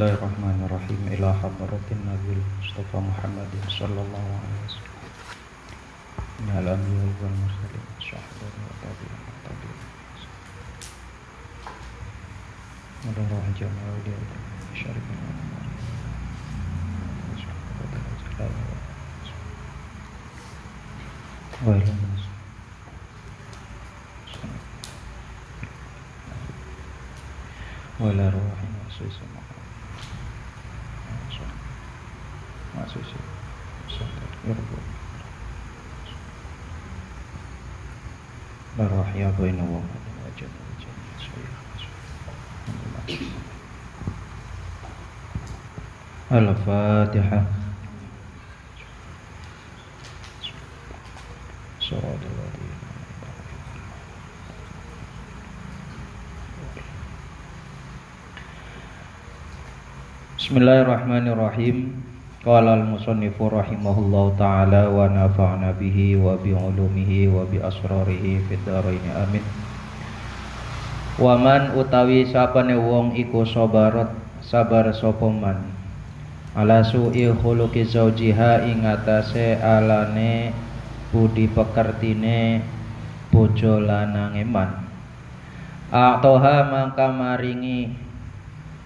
Bismillahirrahmanirrahim. Ila hadratin Nabi Mustafa Muhammadin sallallahu alaihi wasallam. Minal anbiya'i wal mursalin, syuhada'i wa tabi'in wa tabi'in. Ala ruh jami'a wa syarifin wa amar. Wa ila nas. Wa ila ruhin wa sisi Masih Barah ya baina wa Al-Fatihah. Bismillahirrahmanirrahim. Qala al-musannifu rahimahullahu ta'ala wa nafa'na bihi wa bi ulumihi wa bi asrarihi fid dharain amin. Wa man utawi sapane wong iku sabar sapa man ala su'i khuluqi zaujiha ing atase alane budi pekertine bojo lanange man. A'toha mangka maringi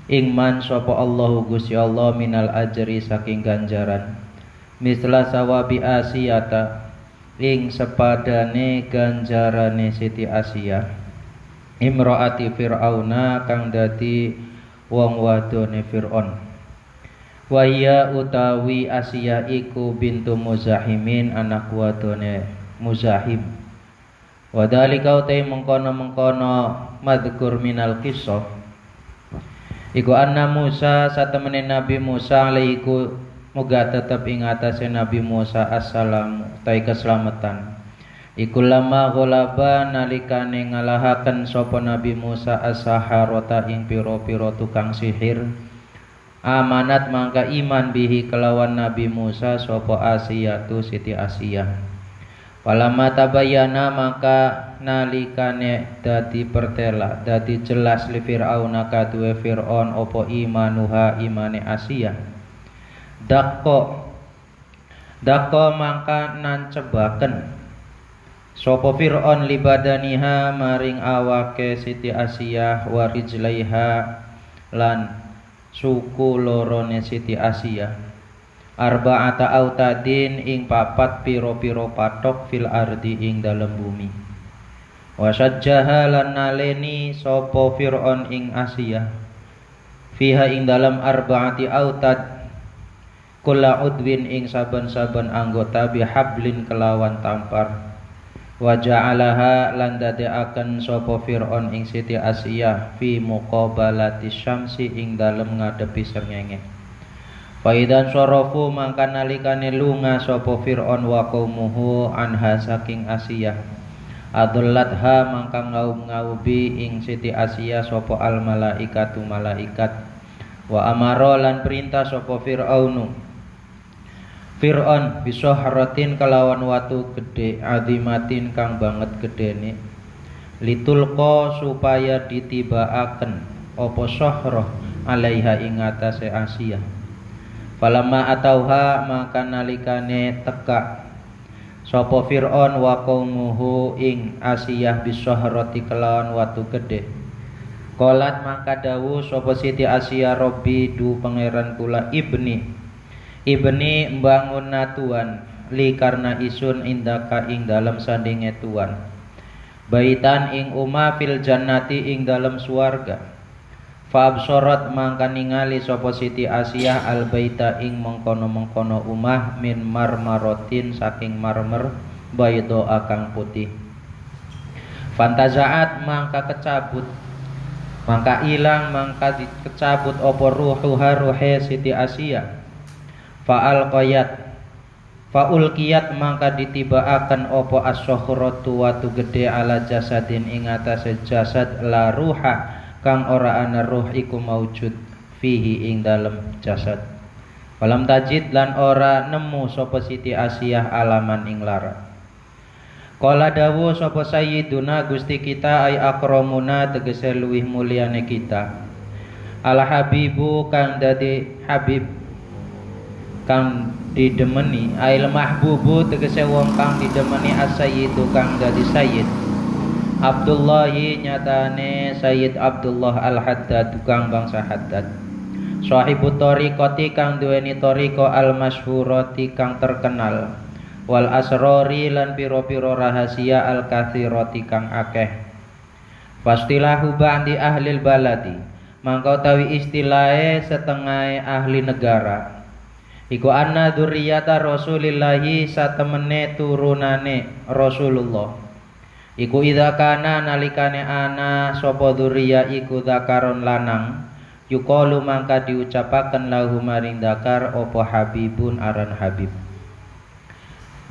ingman sapa Allahu Gusti Allah minal ajri saking ganjaran misla sawabi asiyata ing sepadane ganjarane Siti Asiyah imraati Fir'auna kang dadi wong wadone Fir'aun. Wa hiya utawi Asiyah iku bintu Muzahimin anak wadone Muzahim. Wa dalika utai mengkono madhkur minal qissah iku anna Musa satemene Nabi Musa alaiku muga tetep ing atase Nabi Musa assalam tai keselamatan iku lama ghalaba nalikane ngalahaken sapa Nabi Musa as-saharata ing pira-pira tukang sihir amanat mangka iman bihi kelawan Nabi Musa sapa Asiyatu Siti Asiyah. Walamma tabayyana maka nalikane dadi pertela dadi jelas li Fir'auna kaduwe Fir'aun opo imanuha imane Asiyah. Dakko mangka nancebaken sapa Fir'aun libadaniha maring awake Siti Asiyah wa rijlaiha lan suku lorone Siti Asiyah. Arba'ata autadin ing papat piro-piro patok fil ardi ing dalem bumi. Wa sajjaha lan naleni sapa Fir'aun ing Asiyah fiha ing dalem arba'ati autad kula udwin ing saben-saben anggota bihablin kelawan tampar. Wa ja'alaha lan dadekaken sapa Fir'aun ing Siti Asiyah fi muqabalati syamsi ing dalem ngadepi srengenge. Faidan sorofu mangka nalikane lunga sapa Fir'aun wa qaumuhu anha saking Asiyah. Adullatha mangka ngaum-ngaubi ing Siti Asiyah sapa al malaikatu malaikat. Wa amara lan perintah sapa Fir'aun bisohratin kelawan watu gede azimatin kang banget gedene. Litulqa supaya ditibaaken apa sohroh alaiha ing atase Asiyah. Falamma atauha maka nalikane teka sapa Fir'aun wa qaumuhu ing Asiyah bisohrati kelawan watu gede. Qolat maka dawuh sapa Siti Asiyah Rabbi du pangeran kula ibni mbangun natuan li karena isun indaka ing dalam sandinge tuan. Baitan ing umah fil jannati ing dalam swarga. Fa'absorat mangka ningali sapa Siti Asiyah al-baita ing mengkono-mengkono umah min marmarotin saking marmer baydo akang putih. Fantazaat mangka kecabut mangka ilang mangka dikecabut apa ruhe Siti Asiyah. Fa'ulqiyat mangka ditibaaken apa as-sokhratu watu gede ala jasadin ing atase jasad la ruha kang ora ana ruh iku maujud fihi ing dalem jasad. Falam tajid lan ora nemu sapa Siti Asiyah alaman ing lara. Qala dawuh sapa sayyiduna Gusti kita ay akramuna tegese luwih mulyane kita. Al habibu kang dadi habib kang didemeni, ail mahbubu tegese wong kang didemeni, as-sayyidu kang dadi sayyid. Abdullahi nyatane Sayyid Abdullah Al-Haddad kang bangsa Haddad. Sahibu tariqati kang duweni tariqa al-masyhurati kang terkenal. Wal asrori lan piro-piro rahasia al-kathirati kang akeh. Fastilahu ba'di ahlil baladi, mangka utawi istilahe setengah ahli negara. Iku anna dzurriyyata Rasulillahi satemene turunane Rasulullah. Iku idza kana nalikane ana sapa dzurriyyah iku zakaron lanang, yuqalu mangka diucapaken lahu maring zakar apa habibun aran habib.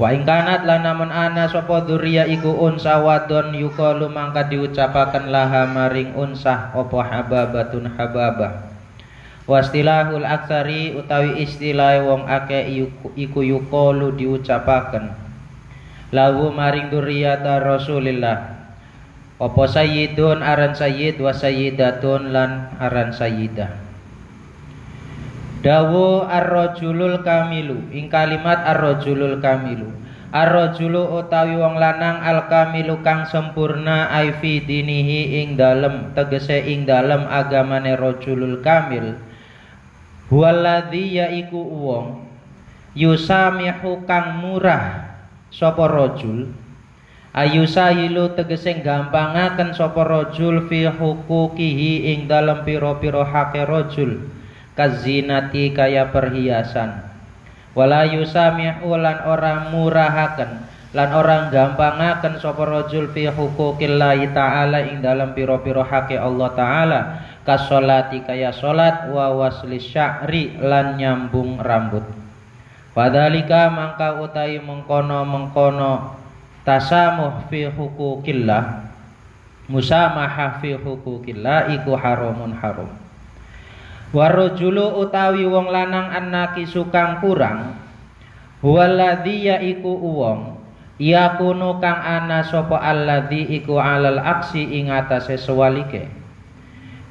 Wa ing kanat lan namun ana sapa dzurriyyah iku unsa wadon, yuqalu mangka diucapaken laha maring unsah apa hababatun hababah. Wastilahul aksari utawi istilah wong akeh iku yuqalu diucapaken lahu maring dzurriyyata Rasulillah apa sayyidun aran sayyid wa sayyidatun lan aran sayyidah. Dawu ar-rajulul kamilu ing kalimat ar-rajulul kamilu, ar-rajulu utawi wong lanang al-kamilu kang sempurna ai fi dinihi ing dalem, tegese ing dalem agamane rajulul kamil. Huwaladzi yaiku wong yusamihu kang murah sapa rajul, ayusahilu tegese gampangaken sapa rajul fi huquqihi ing dalem pira-pira hake rajul, kazinati kaya perhiasan. Wala yusamihu lan ora murahaken lan orang gampangaken sapa rajul fi huquqillahi ta'ala ing dalem pira-pira hake Allah ta'ala, kasolati kaya solat, wa wasli sya'ri lan nyambung rambut. Padhalika mangka utai mengkono tasamuh fi huquqillah, musamahah fi huquqillah iku haramun haram. Warajulu utawi wong lanang annaki sukang kurang, huwaladzi yaiku wong yakunu kang ana sapa alladzi iku alal aksi ing atase sewalike.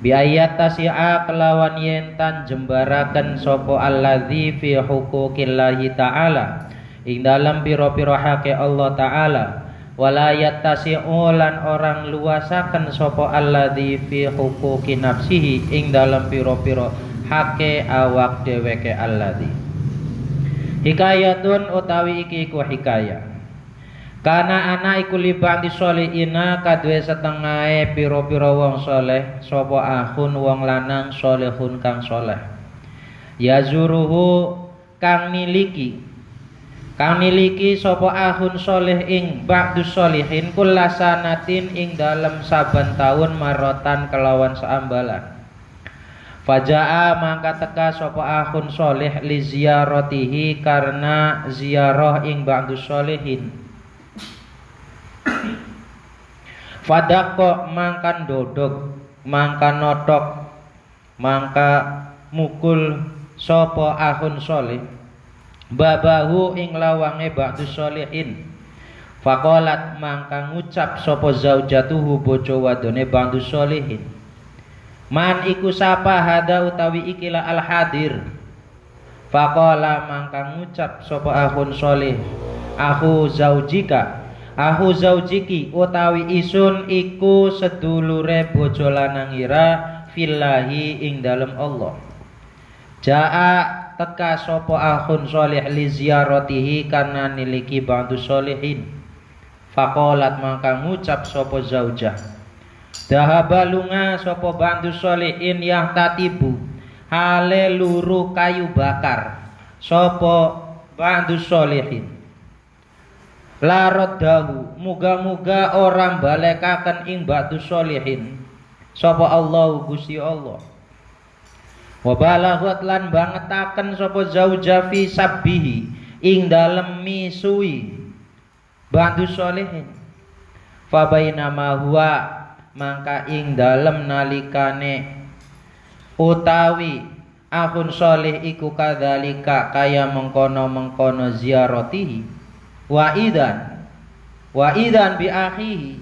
Biayat tasya kelawan yentan jembaraken sapa alladzi fi huquqillahi ta'ala ing dalam pira-pira hake Allah ta'ala, wala yattasi'u lan orang luasaken sapa alladzi fi huquqi nafsihi ing dalam pira-pira hake awak dheweke alladzi. Hikayatun utawi iki iku hikayah. Kana ana iku libang disolihina kadue setengahe piro-piro wong soleh, sopo ahun wong lanang solehun kang soleh. Yazuruhu kang niliki sopo ahun soleh ing ba'dus solihin kullasanatin ing dalem saben taun marotan kelawan saambalan. Faja'a mangka teka sopo ahun soleh li ziaratihi karena ziarah ing ba'dus solihin. Fadako mangkan dodok, mangka notok, mangka mukul sopo ahun soleh babahu ing lawange ba'du solihin. Fakolat mangka ngucap sopo zaujatuhu bojo wadone ba'du solihin, man iku sapa hada utawi ikilah al hadir. Fakola mangka ngucap sopo ahun soleh, aku zaujika, aku zaujiki utawi isun iku sedulure bojo lanang ira fillahi ing dalem Allah. Jaa teka sapa akhun sholih li ziyaratihi karena niliki ba'du sholihin. Faqalat maka ngucap sapa zaujah, dahaba lunga sapa ba'du sholihin yahtatibu hale luru kayu bakar sapa ba'du sholihin. Larot dahu muga-muga orang balekaken ing ba'du sholihin sapa Allah Gusti Allah. Wa balaghat lan bangetaken sapa zauja fi sabbihi ing dalem misui ba'du sholihin. Fa bainama huwa mangka ing dalem nalikane utawi akhun sholih iku kadzalika kaya mengkono-mengkono ziaratihi wa idan bi akhihi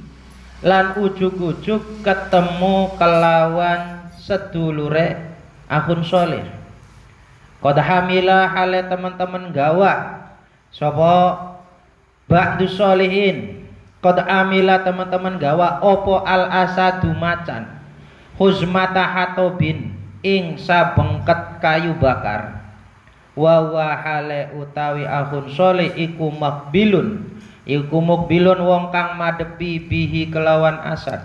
lan ujug-ujug ketemu kelawan sedulure akhun soleh. Qad hamila hale teman-teman gawa sapa ba'du solihin. Qad amila teman-teman gawa opo al asadu macan huzmata hatobin ing sabengket kayu bakar. Wa hale utawi akhun soleh iku mukbilun wong kang madepi bihi kelawan asad.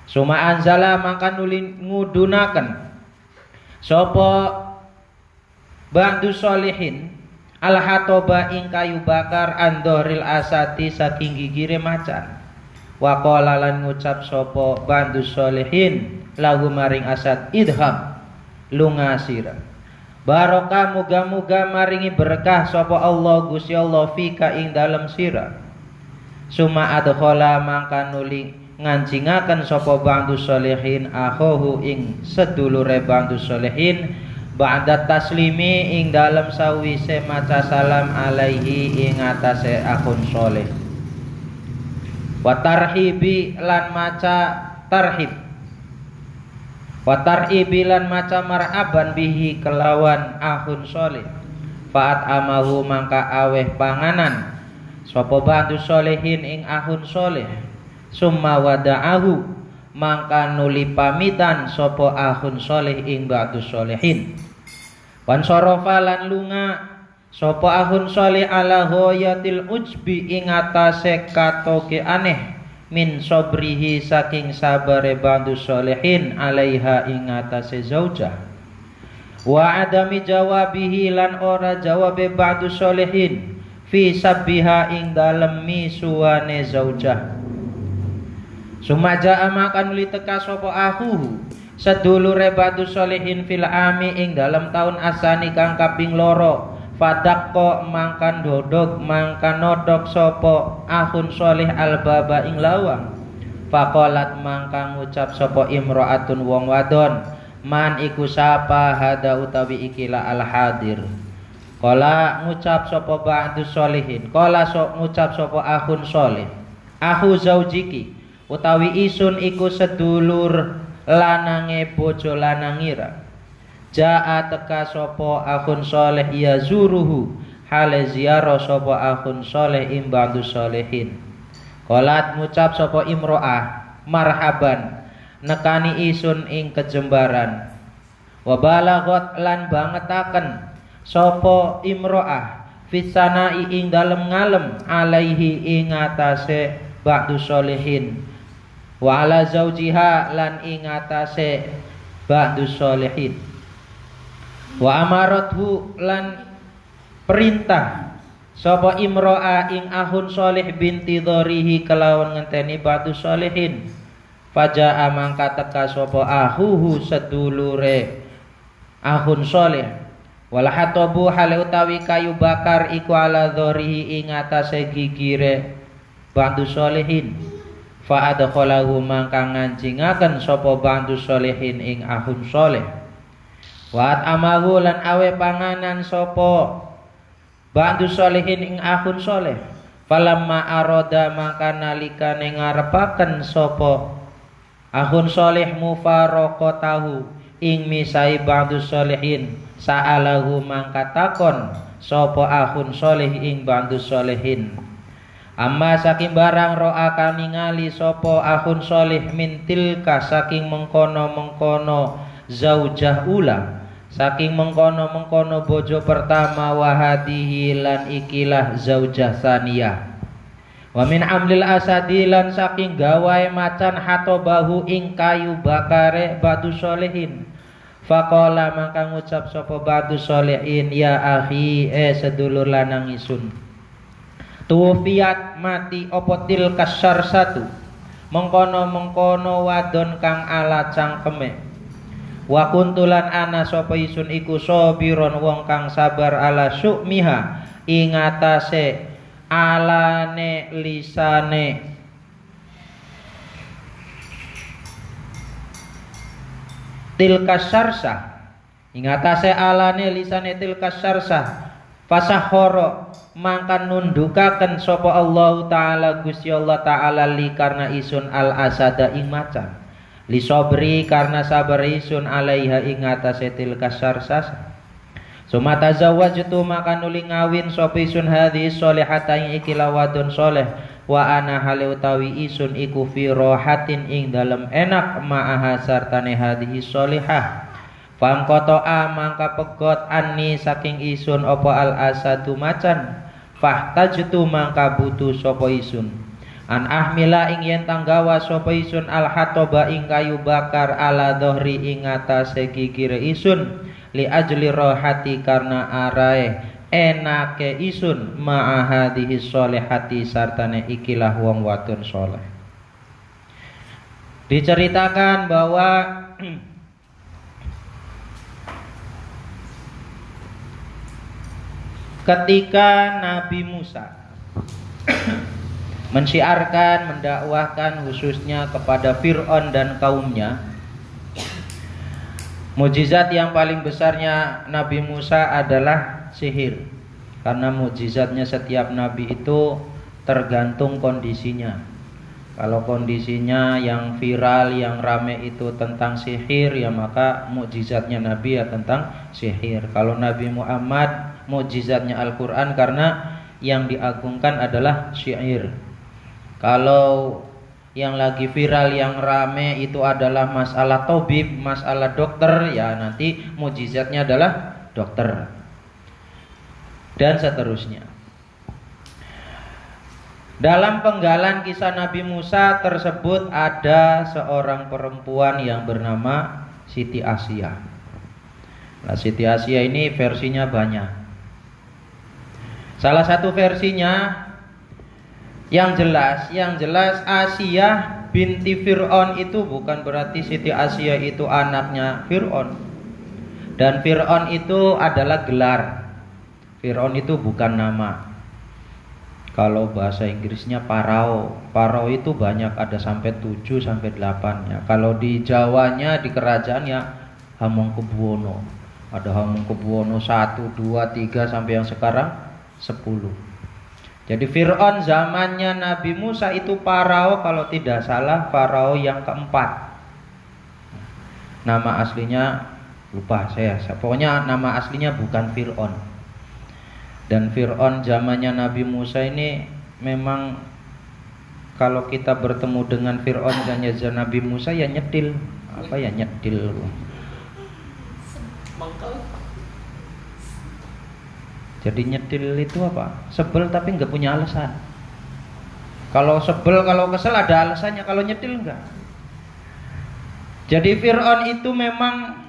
Suma anzala mangka nuli ngudunaken sapa ba'du solihin al hatoba ing kayu bakar andoril asati saking gigire macan. Wa qala lan ngucap sapa ba'du solihin lagu maring asad idham lunga sira. Barokah muga-muga maringi berkah sapa Allah Gusti Allah fika ing dalem sira. Suma adkhala mangka nuli ngancingaken sapa ba'du solihin akhohu ing sedulure ba'du solihin ba'da taslimi ing dalem sawise maca salam alaihi ing atase akhun soleh. Wa tarhibi lan maca tarhib. Wa tarhibi lan maca marhaban bihi kelawan akhun soleh. Fa'at amahu mangka aweh panganan sapa ba'du solehin ing akhun soleh. Summa wada'ahu mangka nuli pamitan sapa akhun soleh ing ba'du solehin. Wan sorofa lan lunga sapa akhun soleh ala ghayatil ujbi ing atase katoke aneh min sobrihi saking sabare ba'du solehin alaiha ing atase zaujah. Wa adami jawabihi lan ora jawabe ba'du solehin fi sabbiha ing dalem misuane zaujah. Sumaja amakan li teka sapa akhuhu sedulure ba'du solehin fil ami ing dalam tahun asani kang kaping loro. Fadakko mangkan dodok mangkan nodok sopo akhun soleh albaba ing lawang. Fakolat mangkang ngucap sopo imro'atun wong wadon man iku sapa hada utawi ikilah al hadir. Kola ngucap sopo ba'du solehin. Kola ngucap sopo akhun soleh akhu zaujiki utawi isun iku sedulur lanange bojo lanangira. Jaa teka sopo akhun soleh ya zuruhu hale ziarah sopo akhun soleh imbadu solehin. Kolat ngucap sopo imro'ah marhaban nekani isun ing kejembaran. Wabalagot lan bangetaken sopo imro'ah fisanai ing dalem ngalem alaihi ing atase ba'du solehin. Wa ala zaujiha lan ing atase ba'du solehin. Wa amarathu lan perintah sapa imro'a ing ahun soleh binti dharihi kelawan ngenteni ba'du solehin. Faja'a mangka teka sapa ahuhu sedulure ahun soleh. Wal hatabu hale utawi kayu bakar iku ala dharihi ing atase gigire ba'du solehin. Fa adkhalahu mangka ngancingaken sapa ba'du solehin ing ahun soleh. Wa amahu lan awe panganan sapa ba'du solehin ing akhun soleh. Falamma aroda maka nalikane ngarepaken sapa akhun soleh mufaraqatahu ing misai ba'du solehin sa'alahu mangka takon sapa akhun soleh ing ba'du solehin. Amma saking barang ro'a kang ningali sapa akhun soleh min tilka saking mengkono-mengkono zaujah ula saking mengkono-mengkono bojo pertama wahadihi lan ikilah zaujah saniyah. Wa min amlil asadi lan saking gawae macan hatobahu ing kayu bakare ba'du solehin. Faqala maka ngucap sapa ba'du solehin ya akhi sedulur lanang isun. Tuwfiat mati opo tilkas satu mengkono-mengkono wadon kang ala cangkeme. Wa kuntulan ana sapa isun iku sabiron wong kang sabar ala syukmiha ing atase alane lisane tilkas sarsah ing atase alane lisane tilkas sarsah. Fasahoro mangkan nundukaken sapa Allah taala Gusti Allah taala li karena isun al asada ing macan. li sobri karena sabar isun alaiha ing atase tilka sarsas. Suma tazawwajtu maka nuli ngawin sapa isun hadhi sholihata ing iki lawadun soleh wa ana hale utawi isun iku fi rohatin ing dalem enak ma'aha sartane hadhi sholihah. Fam qata'a mangka pegot anni saking isun apa al asadu macan fahtajtu mangka butuh sapa isun an ahmila ing yen tanggawa sapa isun al hatoba ing kayu bakar ala dhahri ing atase gigire isun li ajli rohati karena arae enake isun ma'a hadhihi sholihati sartane ikilah wong wadon soleh. Diceritakan bahwa ketika Nabi Musa mensyiarkan, mendakwahkan khususnya kepada Fir'aun dan kaumnya, mukjizat yang paling besarnya Nabi Musa adalah sihir. Karena mukjizatnya setiap nabi itu tergantung kondisinya. Kalau kondisinya yang viral, yang rame itu tentang sihir, ya maka mukjizatnya nabi ya tentang sihir. Kalau Nabi Muhammad mukjizatnya Al-Quran karena yang diagungkan adalah syair. Kalau yang lagi viral, yang rame itu adalah masalah tabib, masalah dokter, ya nanti mukjizatnya adalah dokter. Dan seterusnya. Dalam penggalan kisah Nabi Musa tersebut ada seorang perempuan yang bernama Siti Asia. Nah, Siti Asia ini versinya banyak. Salah satu versinya yang jelas Asia binti Fir'aun itu bukan berarti Siti Asia itu anaknya Fir'aun. Dan Fir'aun itu adalah gelar. Fir'aun itu bukan nama. Kalau bahasa Inggrisnya Parao. Parao itu banyak, ada sampai 7 sampai 8 ya. Kalau di Jawanya di kerajaan ya Hamengkubuwono. Ada Hamengkubuwono 1, 2, 3 sampai yang sekarang 10. Jadi Fir'aun zamannya Nabi Musa itu Parao, kalau tidak salah Farao yang keempat. Nama aslinya lupa saya. Pokoknya nama aslinya bukan Fir'aun. Dan Fir'aun zamannya Nabi Musa ini memang kalau kita bertemu dengan Fir'aun zamannya Nabi Musa ya nyedil. Apa ya nyedil? Jadi nyedil itu apa? Sebel tapi nggak punya alasan. Kalau sebel, kalau kesel ada alasannya. Kalau nyedil enggak. Jadi Fir'aun itu memang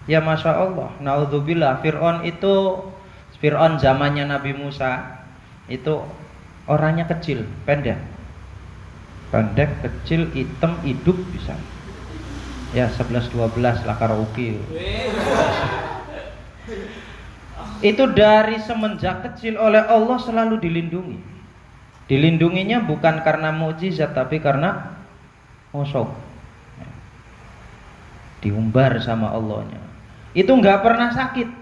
ya masya Allah, naudzubillah. Fir'aun zamannya Nabi Musa itu orangnya kecil, pendek, kecil, hitam, hidup bisa. Ya 11-12 lah karaoke. Itu dari semenjak kecil oleh Allah selalu dilindungi. Dilindunginya bukan karena mukjizat tapi karena musuh. Diumbar sama Allahnya. Itu nggak pernah sakit.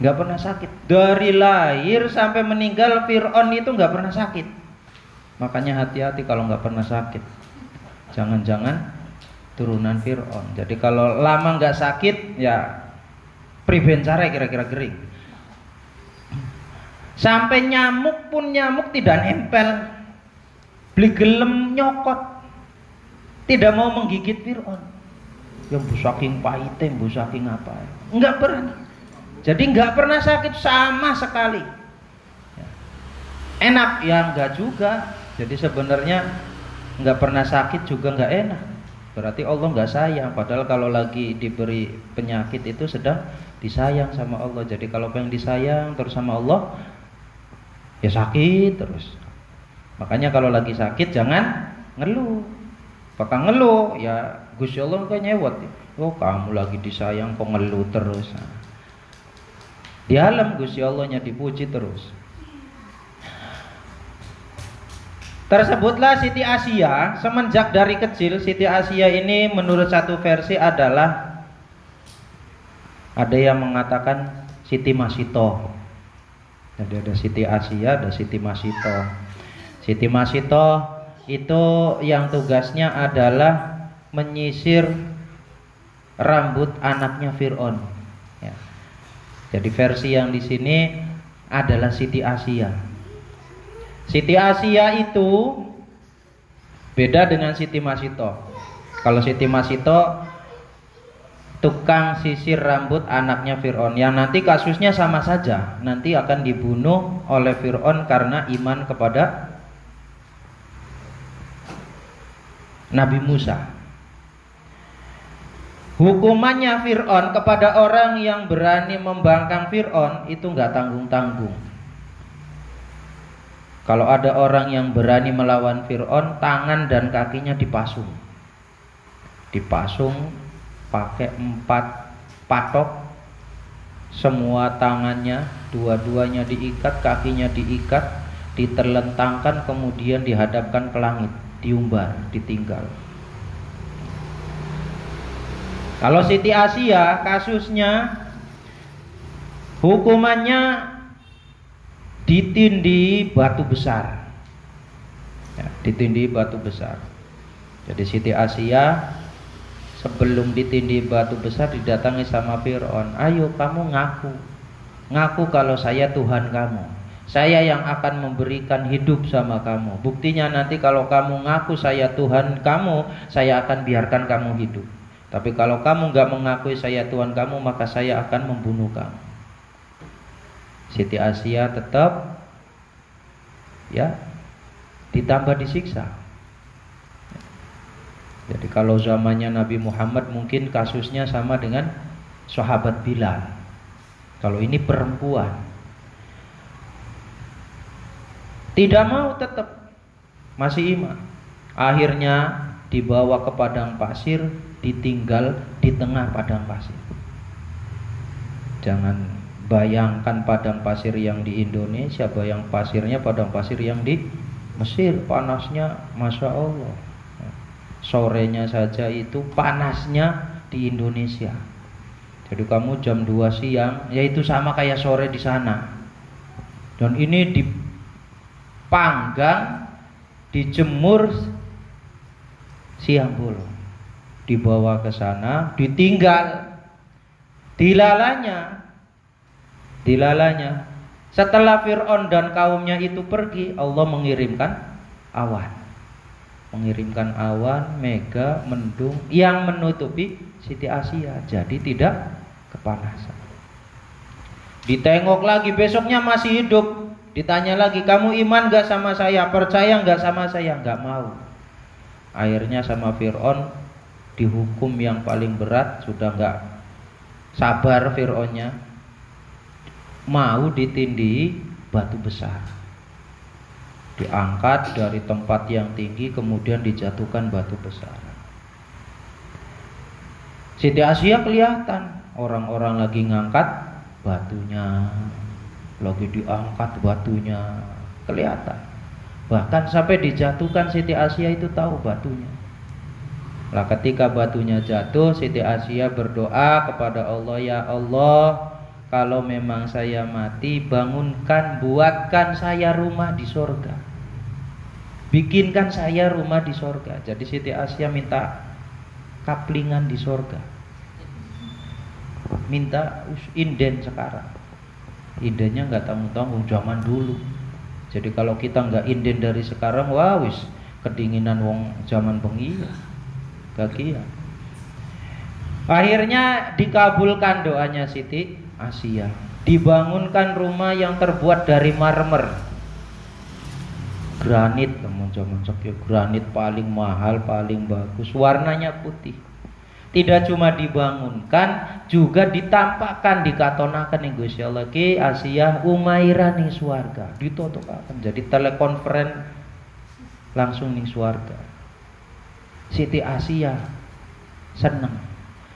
Nggak pernah sakit. Dari lahir sampai meninggal Fir'aun itu nggak pernah sakit. Makanya hati-hati kalau nggak pernah sakit. Jangan-jangan turunan Fir'aun. Jadi kalau lama nggak sakit ya pribencare kira-kira gering. Sampai nyamuk pun nyamuk tidak nempel. Beli gelem nyokot. Tidak mau menggigit Fir'aun. Yang saking pahitnya, saking apa. Enggak berani. Jadi enggak pernah sakit sama sekali. Enak ya enggak juga. Jadi sebenarnya enggak pernah sakit juga enggak enak. Berarti Allah enggak sayang. Padahal kalau lagi diberi penyakit itu sedang disayang sama Allah. Jadi kalau pengen disayang terus sama Allah, ya sakit terus. Makanya kalau lagi sakit jangan ngeluh. Bakal ngeluh, ya Gusti Allah kok nyewot. Oh kamu lagi disayang kok ngeluh terus. Di alam Gusti Allahnya dipuji terus. Tersebutlah Siti Asia. Semenjak dari kecil Siti Asia ini menurut satu versi adalah, ada yang mengatakan Siti Masito. Jadi ada Siti Asia, ada Siti Masito. Siti Masito itu yang tugasnya adalah menyisir rambut anaknya Fir'aun. Ya. Jadi versi yang di sini adalah Siti Asia. Siti Asia itu beda dengan Siti Masito. Kalau Siti Masito tukang sisir rambut anaknya Fir'aun, yang nanti kasusnya sama saja, nanti akan dibunuh oleh Fir'aun karena iman kepada Nabi Musa. Hukumannya Fir'aun kepada orang yang berani membangkang Fir'aun itu nggak tanggung-tanggung. Kalau ada orang yang berani melawan Fir'aun, tangan dan kakinya dipasung. Dipasung pakai 4 patok, semua tangannya dua-duanya diikat, kakinya diikat, diterlentangkan, kemudian dihadapkan ke langit, diumbar, ditinggal. Kalau Siti Asia kasusnya hukumannya ditindih batu besar, ya, ditindih batu besar. Jadi Siti Asia sebelum ditindih batu besar didatangi sama Fir'aun. Ayo kamu ngaku kalau saya Tuhan kamu, saya yang akan memberikan hidup sama kamu. Buktinya nanti kalau kamu ngaku saya Tuhan kamu, saya akan biarkan kamu hidup. Tapi kalau kamu gak mengakui saya Tuhan kamu, maka saya akan membunuh kamu. Siti Asia tetap ya ditambah disiksa. Jadi kalau zamannya Nabi Muhammad mungkin kasusnya sama dengan sahabat Bilal. Kalau ini perempuan tidak mau, tetap masih iman. Akhirnya dibawa ke padang pasir, ditinggal di tengah padang pasir. Jangan bayangkan padang pasir yang di Indonesia, bayang pasirnya padang pasir yang di Mesir, panasnya Masya Allah. Sorenya saja itu panasnya di Indonesia. Jadi kamu jam 2 siang, yaitu sama kayak sore di sana. Dan ini dipanggang, dijemur siang bolong, dibawa ke sana, ditinggal, dilalanya. Setelah Fir'aun dan kaumnya itu pergi, Allah mengirimkan awan, mega, mendung yang menutupi Siti Asia, jadi tidak kepanasan. Ditengok lagi, besoknya masih hidup. Ditanya lagi, kamu iman gak sama saya, percaya gak sama saya? Gak mau. Akhirnya sama Fir'aun dihukum yang paling berat. Sudah gak sabar Fir'aunnya, mau ditindih batu besar, diangkat dari tempat yang tinggi, kemudian dijatuhkan batu besar. Siti Asia kelihatan, orang-orang lagi ngangkat batunya, lagi diangkat batunya, kelihatan. Bahkan sampai dijatuhkan, Siti Asia itu tahu batunya. Lah ketika batunya jatuh, Siti Asia berdoa kepada Allah, ya Allah, kalau memang saya mati, bangunkan, buatkan saya rumah di sorga, bikinkan saya rumah di sorga. Jadi Siti Asia minta kaplingan di sorga, minta inden sekarang. Indennya nggak tanggung-tanggung zaman dulu. Jadi kalau kita nggak inden dari sekarang, wah wis kedinginan wong zaman bengi, kakian. Akhirnya dikabulkan doanya Siti Asia, dibangunkan rumah yang terbuat dari marmer, granit, teman-teman, granit paling mahal, paling bagus, warnanya putih. Tidak cuma dibangunkan, juga ditampakkan, dikatonakan nih Gusti Allah ki Asia Umairah ning swarga, ditotokaken jadi telekonferen langsung ning swarga. Siti Asia senang,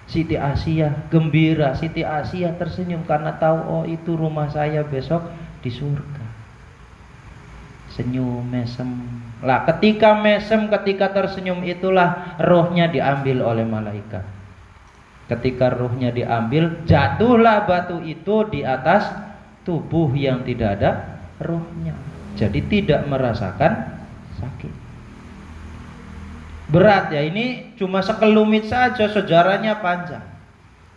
Siti Asia gembira, Siti Asia tersenyum karena tahu, oh itu rumah saya besok di surga. Senyum, mesem. Lah ketika mesem, ketika tersenyum itulah rohnya diambil oleh malaikat. Ketika rohnya diambil, jatuhlah batu itu di atas tubuh yang tidak ada rohnya. Jadi tidak merasakan sakit. Berat ya, ini cuma sekelumit saja, sejarahnya panjang.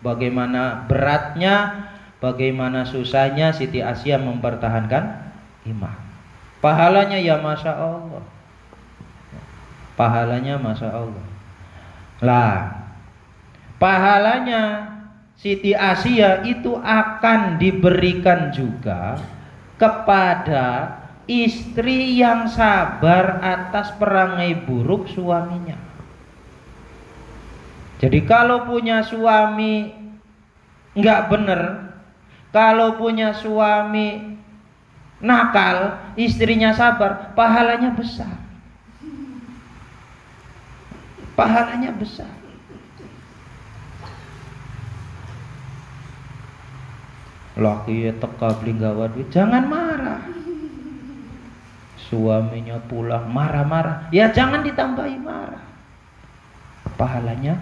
Bagaimana beratnya, bagaimana susahnya Siti Asiyah mempertahankan iman. Pahalanya ya Masya Allah. Pahalanya Masya Allah. Lah, pahalanya Siti Asiyah itu akan diberikan juga kepada istri yang sabar atas perangai buruk suaminya. Jadi kalau punya suami nggak bener, kalau punya suami nakal, istrinya sabar, pahalanya besar. Pahalanya besar. Laki teka beli gawa duit, jangan marah. Suaminya pulang marah-marah, ya jangan ditambahi marah. Pahalanya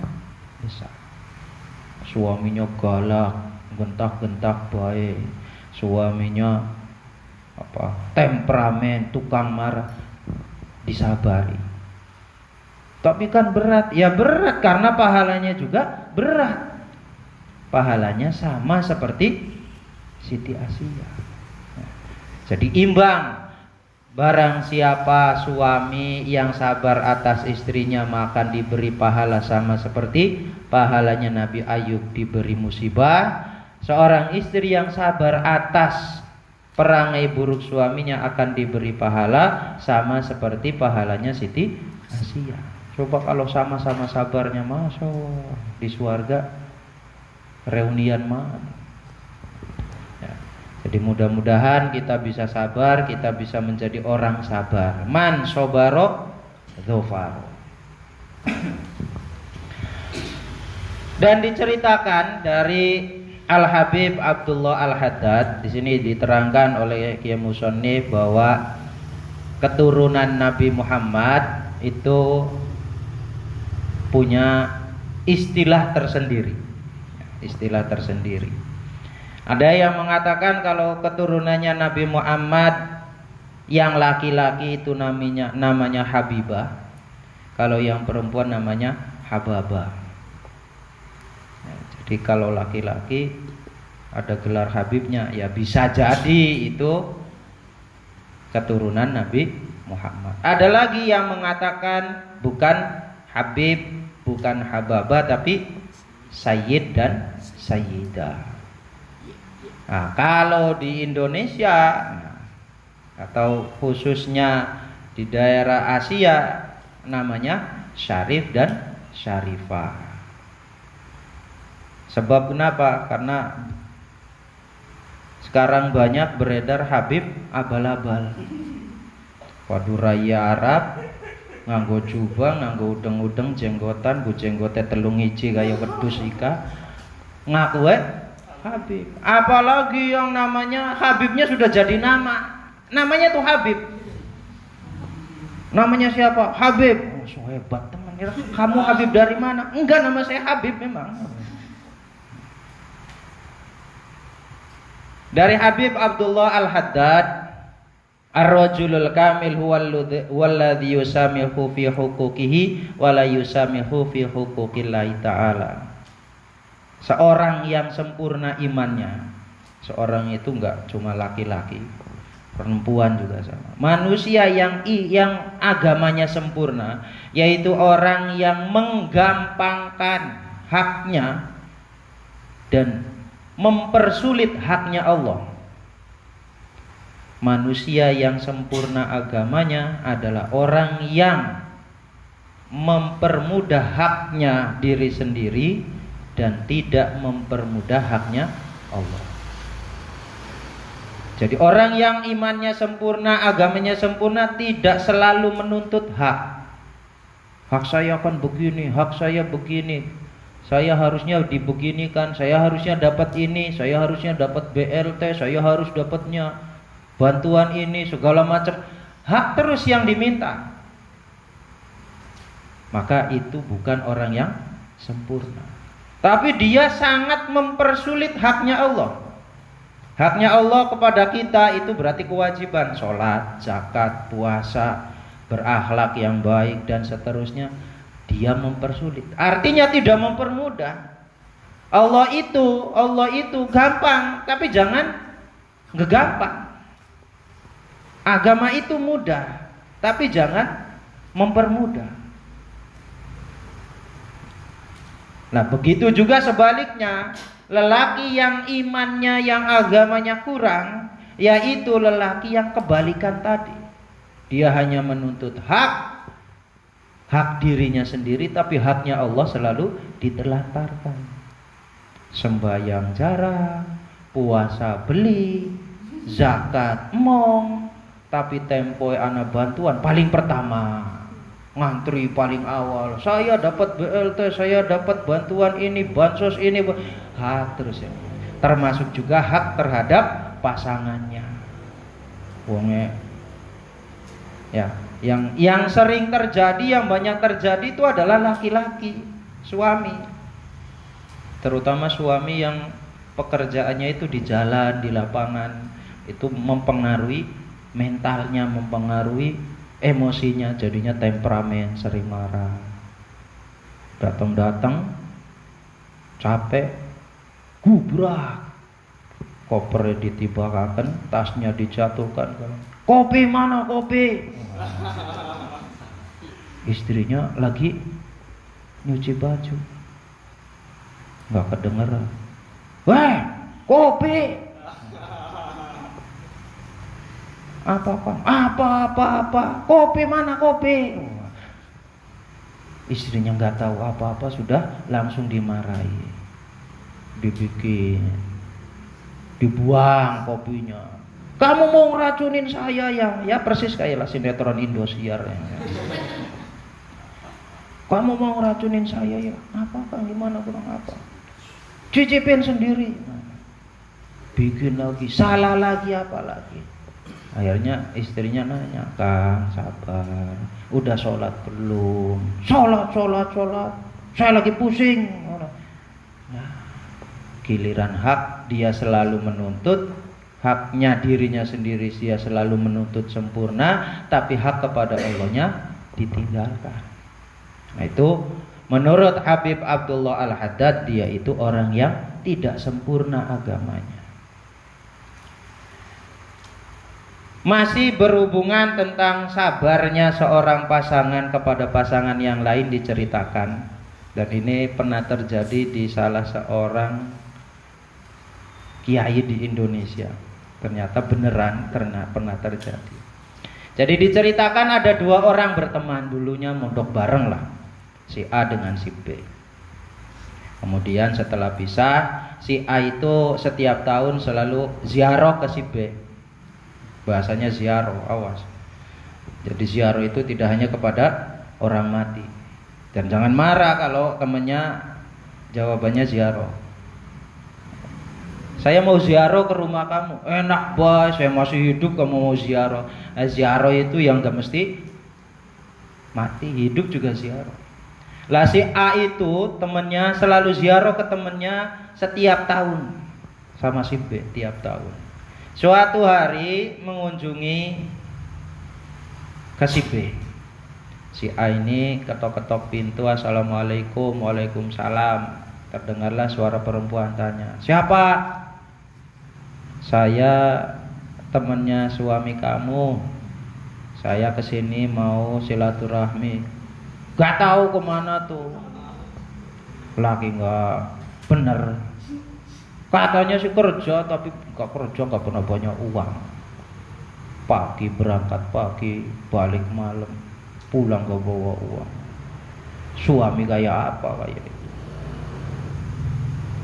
besar. Suaminya galak, gentak-gentak baik. Suaminya temperamen, tukang marah, disabari. Tapi kan berat, ya berat karena pahalanya juga berat. Pahalanya sama seperti Siti Asiyah. Jadi imbang. Barang siapa suami yang sabar atas istrinya maka diberi pahala sama seperti pahalanya Nabi Ayub diberi musibah. Seorang istri yang sabar atas perangai buruk suaminya akan diberi pahala sama seperti pahalanya Siti Asiyah. Coba kalau sama-sama sabarnya, Masya Allah, di surga reunian mana? Jadi mudah-mudahan kita bisa sabar, kita bisa menjadi orang sabar. Man sobaro dzofaro. Dan diceritakan dari Al-Habib Abdullah Al-Haddad, di sini diterangkan oleh Kiai Musannif bahwa keturunan Nabi Muhammad itu punya istilah tersendiri. Istilah tersendiri. Ada yang mengatakan kalau keturunannya Nabi Muhammad yang laki-laki itu namanya Habibah, kalau yang perempuan namanya Hababah. Jadi kalau laki-laki ada gelar Habibnya, ya bisa jadi itu keturunan Nabi Muhammad. Ada lagi yang mengatakan bukan Habib, bukan Hababah, tapi Sayyid dan Sayyidah. Nah, kalau di Indonesia atau khususnya di daerah Asia namanya Syarif dan Syarifah. Sebab kenapa? Karena sekarang banyak beredar Habib abal-abal. Waduh raya Arab nganggo jubah, nganggo udeng-udeng jenggotan, bu jenggote telung iji kaya wedhus ika. Ngaku Habib. Apalagi yang namanya Habibnya sudah jadi nama. Namanya tuh Habib. Namanya siapa? Habib. Oh, so hebat teman. Kamu Habib dari mana? Enggak, nama saya Habib memang. Dari Habib Abdullah Al-Haddad, ar-rajulul kamil huwallazi yusamihu fi huquqihi wa la yusamihu fi huquqillahi ta'ala. Seorang yang sempurna imannya, seorang itu enggak cuma laki-laki, perempuan juga sama. Manusia yang agamanya sempurna, yaitu orang yang menggampangkan haknya dan mempersulit haknya Allah. Manusia yang sempurna agamanya adalah orang yang mempermudah haknya diri sendiri dan tidak mempermudah haknya Allah. Jadi orang yang imannya sempurna, agamanya sempurna, tidak selalu menuntut hak. Hak saya kan begini, hak saya begini, saya harusnya dibeginikan, saya harusnya dapat ini, saya harusnya dapat BLT, saya harus dapatnya bantuan ini, segala macam. Hak terus yang diminta. Maka itu bukan orang yang sempurna. Tapi dia sangat mempersulit haknya Allah. Haknya Allah kepada kita itu berarti kewajiban sholat, zakat, puasa, berakhlak yang baik dan seterusnya. dia mempersulit. Artinya tidak mempermudah. Allah itu gampang, tapi jangan ngegampang. Agama itu mudah, tapi jangan mempermudah. Nah, begitu juga sebaliknya, lelaki yang imannya, yang agamanya kurang, yaitu lelaki yang kebalikan tadi. Dia hanya menuntut hak dirinya sendiri, tapi haknya Allah selalu ditelantarkan. Sembahyang jarang, puasa beli, zakat mong, tapi tempoe ana bantuan paling pertama. Ngantri paling awal, saya dapat BLT, saya dapat bantuan ini, bansos ini, hak terus ya. Termasuk juga hak terhadap pasangannya. Wonge, ya, yang sering terjadi, yang banyak terjadi itu adalah laki-laki, suami, terutama suami yang pekerjaannya itu di jalan, di lapangan, itu mempengaruhi mentalnya, mempengaruhi emosinya, jadinya temperamen, sering marah. Datang capek, gubrak, kopernya ditibakaken, tasnya dijatuhkan. Kopi mana kopi? Istrinya lagi nyuci baju, nggak kedengeran. Weh, kopi. Apa, kopi mana kopi? Istrinya nggak tahu apa-apa, sudah langsung dimarahi, dibikin, dibuang kopinya. Kamu mau ngeracunin saya ya persis kayak sinetron Indosiar ya. Kamu mau ngeracunin saya ya? Apa kan, gimana, kurang apa? Cicipin sendiri. Bikin lagi, salah lagi, apa lagi? Akhirnya istrinya nanya, Kang sabar, udah sholat belum? Sholat, saya lagi pusing. Nah, giliran hak dia selalu menuntut, haknya dirinya sendiri dia selalu menuntut sempurna, tapi hak kepada Allahnya ditinggalkan. Nah, itu menurut Habib Abdullah Al-Haddad, dia itu orang yang tidak sempurna agamanya. Masih berhubungan tentang sabarnya seorang pasangan kepada pasangan yang lain diceritakan, dan ini pernah terjadi di salah seorang kiai di Indonesia. Ternyata beneran karena pernah terjadi. Jadi diceritakan ada dua orang berteman, dulunya mondok bareng lah, si A dengan si B. Kemudian setelah pisah, si A itu setiap tahun selalu ziarah ke si B. Bahasanya ziarah, awas. Jadi ziarah itu tidak hanya kepada orang mati. Dan jangan marah kalau temannya jawabannya ziarah. Saya mau ziarah ke rumah kamu. Enak boy, saya masih hidup kamu mau ziarah. Ziarah itu yang gak mesti mati, hidup juga ziarah. Lah si A itu temannya selalu ziarah ke temannya setiap tahun, sama si B tiap tahun. Suatu hari mengunjungi ke si B. Si A ini ketok-ketok pintu, assalamualaikum, waalaikumsalam. Terdengarlah suara perempuan tanya, siapa? Saya temannya suami kamu. Saya kesini mau silaturahmi. Gak tahu kemana tuh. Lagi nggak bener. Katanya sih kerja, tapi gak kerja, gak pernah banyak uang. Pagi berangkat pagi, balik malam, pulang gak bawa uang. Suami kayak apa kayak itu?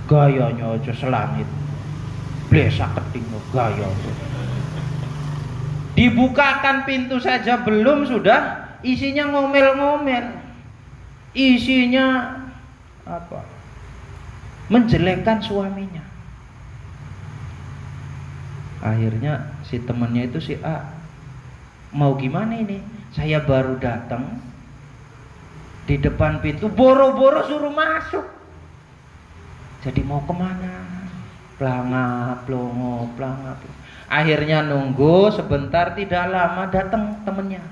Gayanya aja selangit, blesa keting gaya. Dibukakan pintu saja belum sudah isinya ngomel-ngomel. Isinya apa? Menjelekkan suaminya. Akhirnya si temannya itu si A, mau gimana ini? Saya baru datang, di depan pintu boro-boro suruh masuk. Jadi mau kemana? Pelangap, pelongop. Akhirnya nunggu sebentar, tidak lama datang temennya.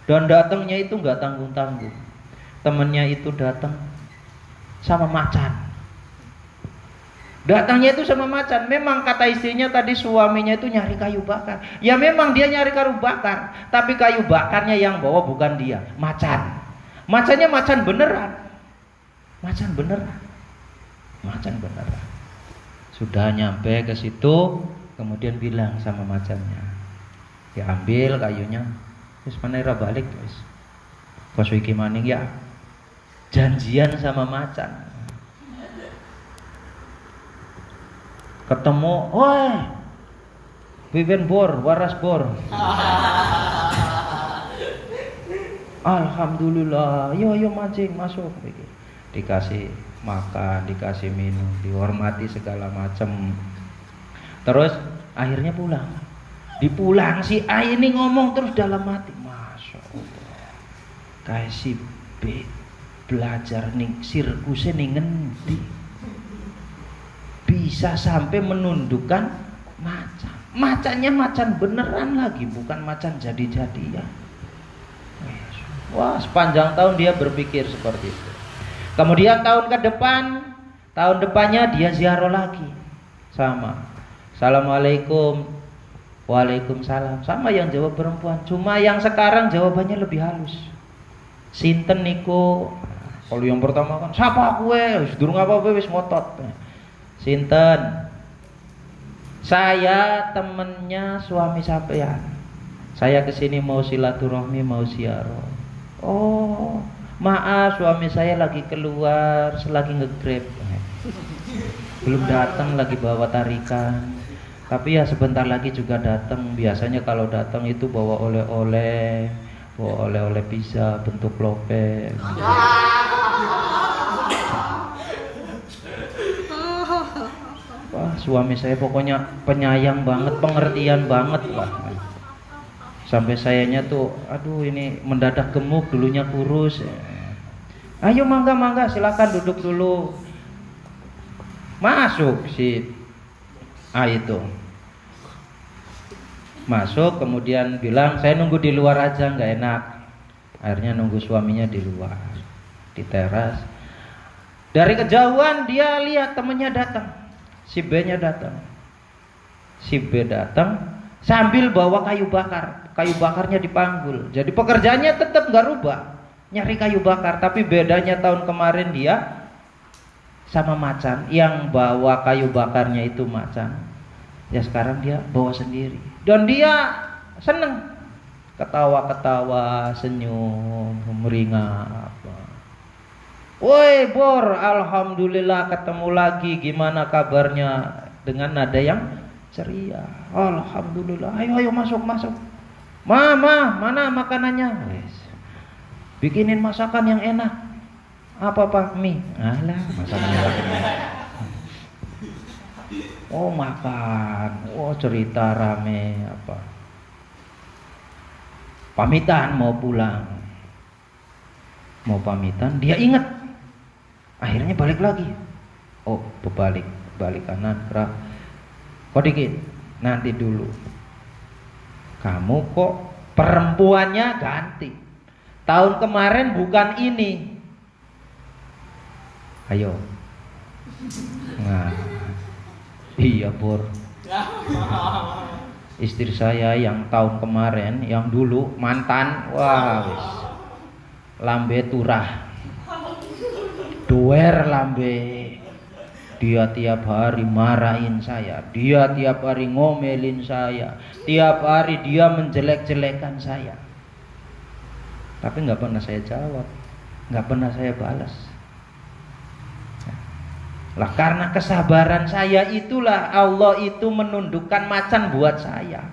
Dan datangnya itu nggak tanggung-tanggung. temennya itu datang sama macan. Datangnya itu sama macan. Memang kata istrinya tadi suaminya itu nyari kayu bakar. Ya memang dia nyari kayu bakar, tapi kayu bakarnya yang bawa bukan dia, macan. Macannya macan beneran. Macan beneran. Macan beneran. Sudah nyampe ke situ, kemudian bilang sama macannya, diambil kayunya, terus panera balik guys. Pas wiki maning ya, janjian sama macan. Ketemu, woi, Biben bor, waras bor. Alhamdulillah, yo mancing masuk. Dikasih makan, dikasih minum, dihormati segala macam. Terus akhirnya pulang. Dipulang si A ini ngomong terus dalam hati, Masya Allah, kayak si B belajar nih sirkusnya nih ngendi, bisa sampai menundukkan macan. Macannya macan beneran lagi, bukan macan jadi-jadian. Wah, sepanjang tahun dia berpikir seperti itu. Kemudian tahun depannya dia ziarah lagi. Sama. Assalamualaikum. Waalaikumsalam. Sama yang jawab perempuan. Cuma yang sekarang jawabannya lebih halus. Sinten niku? Kalau yang pertama kan, siapa kowe? Wis durung apa-apa wis ngotot. Sinten? Saya temennya suami sampean. Saya kesini mau silaturahmi, mau ziarah. Oh, maaf suami saya lagi keluar, lagi nge-grab. Belum datang, lagi bawa tarikan. Tapi ya sebentar lagi juga datang. Biasanya kalau datang itu bawa oleh-oleh, pizza bentuk lope. Wah, suami saya pokoknya penyayang banget, pengertian banget lah. Sampai sayanya tuh, aduh ini mendadak gemuk, dulunya kurus. Ayo mangga, silakan duduk dulu. Masuk si A itu. Masuk kemudian bilang, saya nunggu di luar aja, nggak enak. Akhirnya nunggu suaminya di luar, di teras. Dari kejauhan dia lihat temennya datang. Si B-nya datang. Si B datang sambil bawa kayu bakar. Kayu bakarnya dipanggul. Jadi pekerjaannya tetap nggak rubah, nyari kayu bakar. Tapi bedanya tahun kemarin dia sama macan, yang bawa kayu bakarnya itu macan. Ya sekarang dia bawa sendiri. Dan dia seneng, ketawa-ketawa, senyum, meringap. Woi Bor, alhamdulillah ketemu lagi. Gimana kabarnya? Dengan nada yang ceria. Alhamdulillah. Ayo masuk. Mama, mana makanannya? Bikinin masakan yang enak. Apa Pak? Mie. Alah, masakan yang enak. Oh makan. Oh cerita rame apa? Pamitan mau pulang. Mau pamitan, dia ingat. Akhirnya balik lagi. Oh, balik kanan gerak. Kok dikit? Nanti dulu. Kamu kok perempuannya ganti? Tahun kemarin bukan ini. Ayo. Nah. Iya, Bor. Istri saya yang tahun kemarin, yang dulu mantan, wah wis. Lambe turah. Duer lambe. Dia tiap hari marahin saya, dia tiap hari ngomelin saya, tiap hari dia menjelek-jelekan saya. Tapi nggak pernah saya jawab, nggak pernah saya balas. Lah karena kesabaran saya itulah Allah itu menundukkan macan buat saya.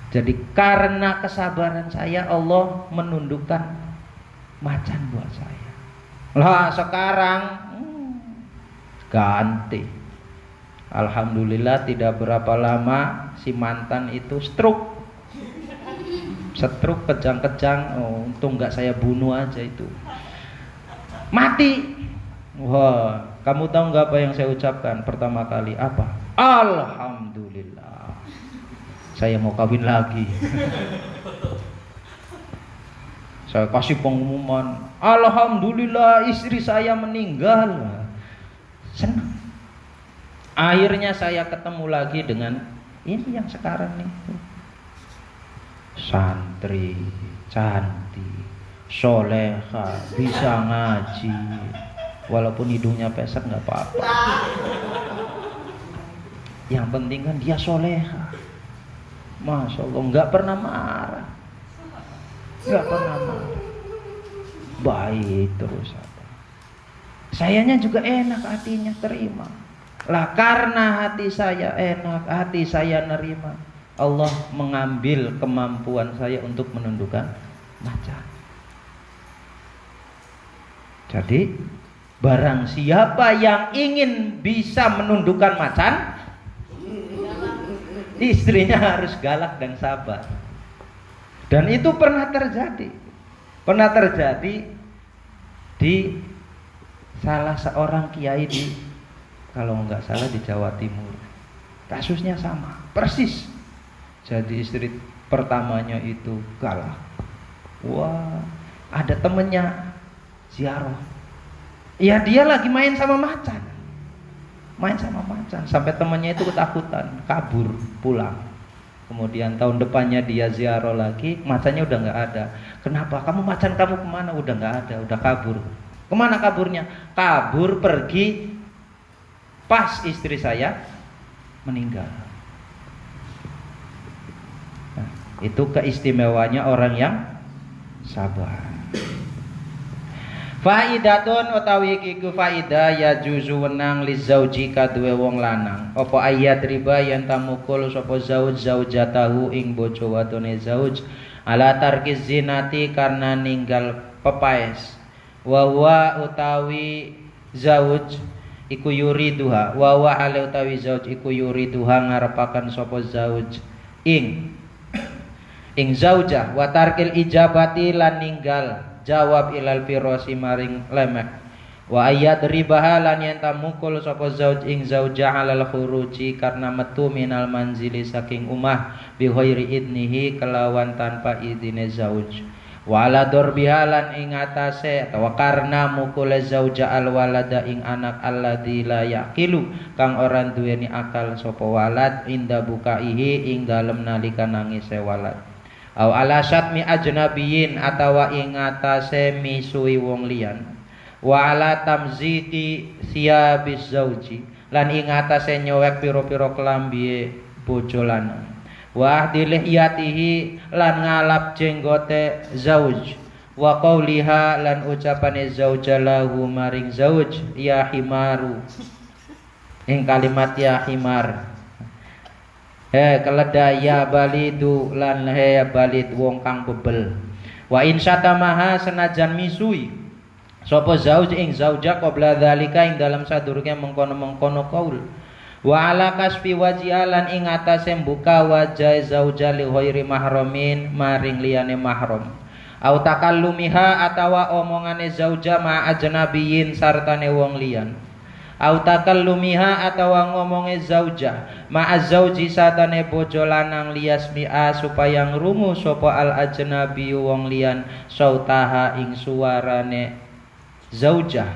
Jadi karena kesabaran saya Allah menundukkan macan buat saya. Lah sekarang ganti. Alhamdulillah tidak berapa lama si mantan itu stroke kejang-kejang. Oh, untung nggak saya bunuh aja itu. Mati. Wah, kamu tahu nggak apa yang saya ucapkan pertama kali? Apa? Alhamdulillah. Saya mau kawin lagi. Saya kasih pengumuman, alhamdulillah istri saya meninggal. Senang. Akhirnya saya ketemu lagi dengan ini yang sekarang nih. Santri, cantik, soleha, bisa ngaji. Walaupun hidungnya pesek nggak apa-apa. Yang penting kan dia soleha. Masya Allah, nggak pernah marah. Nggak pernah marah. Baik terus apa. Sayanya juga enak hatinya, terima. Lah karena hati saya enak, hati saya nerima, Allah mengambil kemampuan saya untuk menundukkan macan. Jadi barang siapa yang ingin bisa menundukkan macan, istrinya harus galak dan sabar. Dan itu pernah terjadi. Pernah terjadi di salah seorang kiai di, kalau nggak salah di Jawa Timur. Kasusnya sama, persis. Jadi istri pertamanya itu galak. Wah, ada temennya ziarah. Ya dia lagi main sama macan. Main sama macan. Sampai temannya itu ketakutan, kabur pulang. Kemudian tahun depannya dia ziarah lagi, macannya udah nggak ada. Kenapa? Macan kamu kemana? Udah nggak ada, udah kabur. Kemana kaburnya? Kabur pergi pas istri saya meninggal. Nah, itu keistimewanya orang yang sabar. Faidatun utawi iku faidah ya juzu wenang li zauji kaduwe wong lanang. Apa ayat riba yen tamukul sapa zauj zaujatahu ing bojo wadone zauj ala tarkiz zinati karena ninggal pepaes. Wa huwa utawi zauj iku yuriduha wa huwa ale utawi zauj iku yuriduha ngarepaken sapa zauj ing zaujah wa tarkil ijabati lan ninggal jawab ilal firosi maring lemek wa ayat ribaha lan yen tamukul sapa zauj ing zaujah alal khuruji karena metu minal manzili saking umah bi ghairi idnihi kelawan tanpa idine zauj wa ala dorbiha lan ing atase atawa karena mukul zauja al walada ing anak alladzi la yaqilu kang ora duweni akal sapa walad inda bukaihi ing dalem nalika nangise walad. Au ala syatmi ajnabiyin atawa ing atase misui wong liyan wa ala tamziti siyabiz zauji lan ing atase nyowek pira-pira klambi bojo lanang wa ahdiliyatihi lan ngalap jenggote zauj wa qauliha lan ucapane zauja lahu maring zauj ya himaru ing kalimat ya himar keledai ya balidu lan ya balid wong kang bebel wa in syatamaha senajan misui sapa zauj ing zauja qabla dzalika ing dalam sadurunge mengkono-mengkono kaul wa ala kasfi wajialan ing atase mbuka wajah zauja li ghairi mahramin maring liyane mahram au takallumiha atawa omongane zauja ma ajnabiyin sartane wong liyan au takallumiha atawa ngomonge zaujah ma'az zauji satane bojo lanang liyasmi'a supaya ngrungu sapa al ajnabi wong liyan sautaha ing suarane zaujah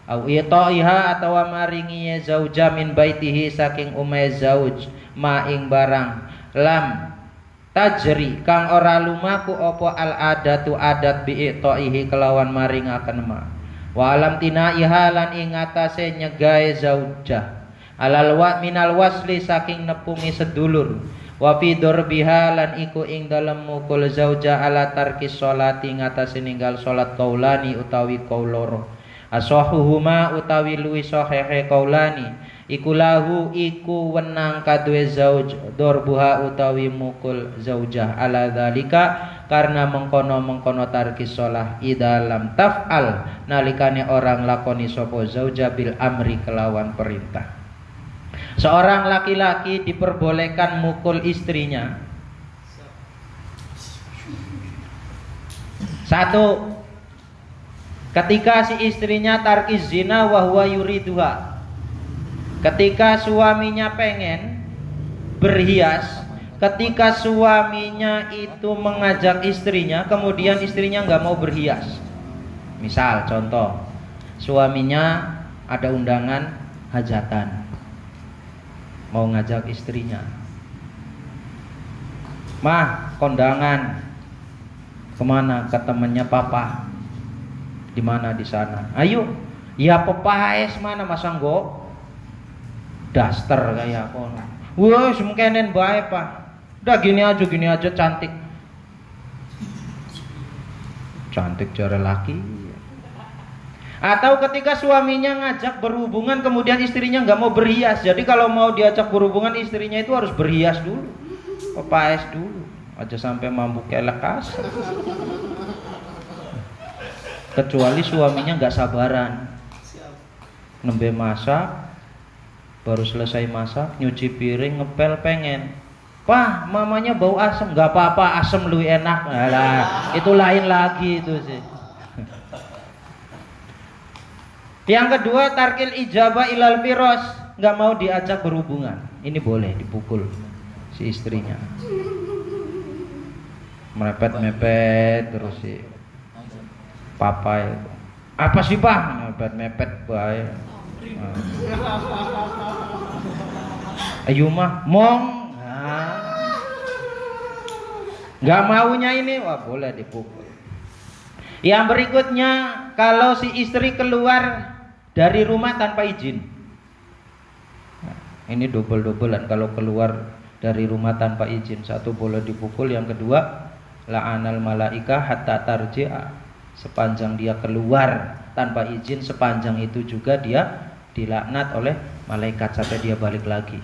au itaiha atawa maringi zaujah min baitihi saking umay zauj ma ing barang lam tajri kang ora lumaku apa al adatu adat bi itaihi kelawan maringaken ma wa alam tinaiha lan ing atase nyegae zaujah alal wa minal wasli saking nepungi sedulur wa fi dorbiha lan iku ing dalem mukul zaujah ala tarkis sholati ngatasi ninggal salat kaulani utawi kauloro asahuhuma utawi luwi sahehe kaulani iku lahu iku wenang kadue zauj dorbuha utawi mukul zaujah ala dzalika karena mengkono tarkis sholah idalam taf'al nalikane orang lakoni sopo zauja bil amri kelawan perintah. Seorang laki-laki diperbolehkan mukul istrinya. Satu, ketika si istrinya tarkiz zina wa huwa yuriduha. Ketika suaminya pengen berhias ketika suaminya itu mengajak istrinya, kemudian istrinya nggak mau berhias. Misal contoh, suaminya ada undangan hajatan, mau ngajak istrinya, "Mah, kondangan kemana?" Ke temennya papa. "Di mana?" "Di sana." "Ayo." "Ya pepaes mana masa nggo daster kayak kono." "Wah, semkenen bae, Pak. Udah gini aja cantik." Cantik jare laki. Atau ketika suaminya ngajak berhubungan kemudian istrinya nggak mau berhias. Jadi kalau mau diajak berhubungan istrinya itu harus berhias dulu, pepaes dulu, aja sampai mampu kelekas. Kecuali suaminya nggak sabaran, nembe masak, baru selesai masak, nyuci piring, ngepel pengen, "Pak, mamanya bau asem." "Nggak apa-apa, asem lebih enak." Alah, itu lain lagi itu sih. Yang kedua, tarkil ijabah ilal firos, nggak mau diajak berhubungan. Ini boleh dipukul si istrinya, mepet-mepet terus si papa itu, "Apa sih, Pak?" "Mepet-mepet bae." "Ayo mah, mong." Nggak maunya ini, wah boleh dipukul. Yang berikutnya, kalau si istri keluar dari rumah tanpa izin. Nah, ini double-doublean kalau keluar dari rumah tanpa izin. Satu, boleh dipukul. Yang kedua, la'anal malaika hatta tarji'a. Sepanjang dia keluar tanpa izin, sepanjang itu juga dia dilaknat oleh malaikat sampai dia balik lagi.